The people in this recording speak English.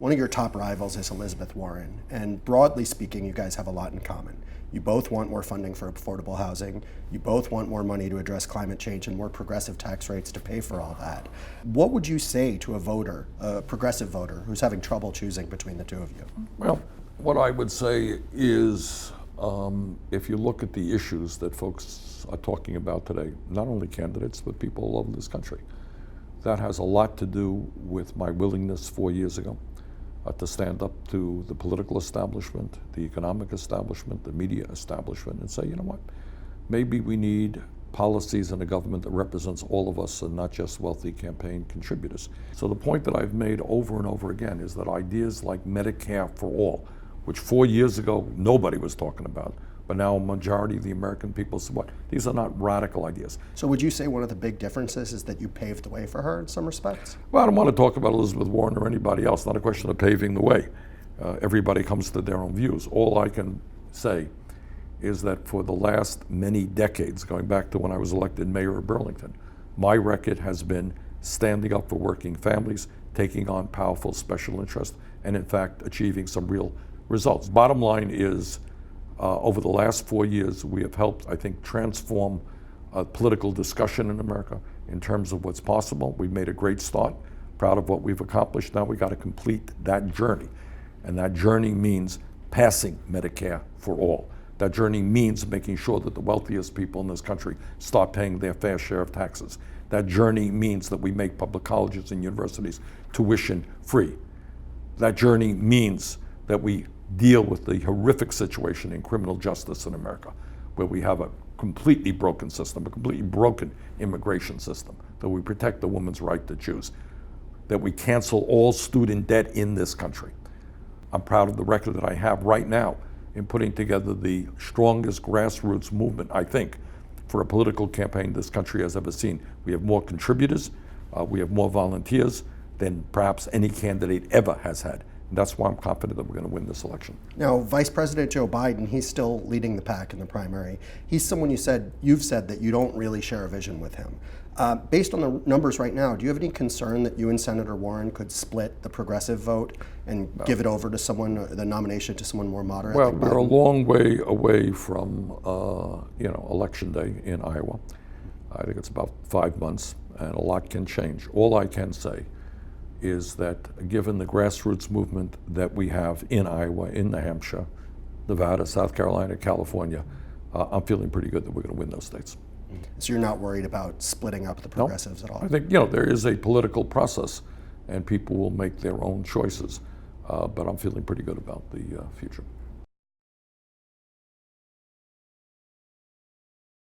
One of your top rivals is Elizabeth Warren, and broadly speaking, you guys have a lot in common. You both want more funding for affordable housing. You both want more money to address climate change and more progressive tax rates to pay for all that. What would you say to a voter, a progressive voter, who's having trouble choosing between the two of you? Well, what I would say is, if you look at the issues that folks are talking about today, not only candidates, but people all over this country, that has a lot to do with my willingness 4 years ago to stand up to the political establishment, the economic establishment, the media establishment, and say, you know what, maybe we need policies in a government that represents all of us and not just wealthy campaign contributors. So the point that I've made over and over again is that ideas like Medicare for all, which 4 years ago nobody was talking about, but now a majority of the American people say, what? These are not radical ideas. So would you say one of the big differences is that you paved the way for her in some respects? Well, I don't want to talk about Elizabeth Warren or anybody else, not a question of paving the way. Everybody comes to their own views. All I can say is that for the last many decades, going back to when I was elected mayor of Burlington, my record has been standing up for working families, taking on powerful special interests, and in fact, achieving some real results. Bottom line is, over the last 4 years, we have helped, I think, transform political discussion in America in terms of what's possible. We've made a great start, proud of what we've accomplished. Now we got to complete that journey. And that journey means passing Medicare for all. That journey means making sure that the wealthiest people in this country start paying their fair share of taxes. That journey means that we make public colleges and universities tuition free. That journey means that we deal with the horrific situation in criminal justice in America, where we have a completely broken system, a completely broken immigration system, that we protect the woman's right to choose, that we cancel all student debt in this country. I'm proud of the record that I have right now in putting together the strongest grassroots movement, I think, for a political campaign this country has ever seen. We have more contributors, we have more volunteers than perhaps any candidate ever has had. That's why I'm confident that we're going to win this election. Now, Vice President Joe Biden, he's still leading the pack in the primary. He's someone you've said that you don't really share a vision with him. Based on the numbers right now, do you have any concern that you and Senator Warren could split the progressive vote and give it over to someone, the nomination to someone more moderate? Well, like we're a Biden? long way away from Election Day in Iowa. I think it's about 5 months, and a lot can change. All I can say is that given the grassroots movement that we have in Iowa, in New Hampshire, Nevada, South Carolina, California, I'm feeling pretty good that we're going to win those states. So you're not worried about splitting up the progressives at all? I think, there is a political process and people will make their own choices, but I'm feeling pretty good about the future.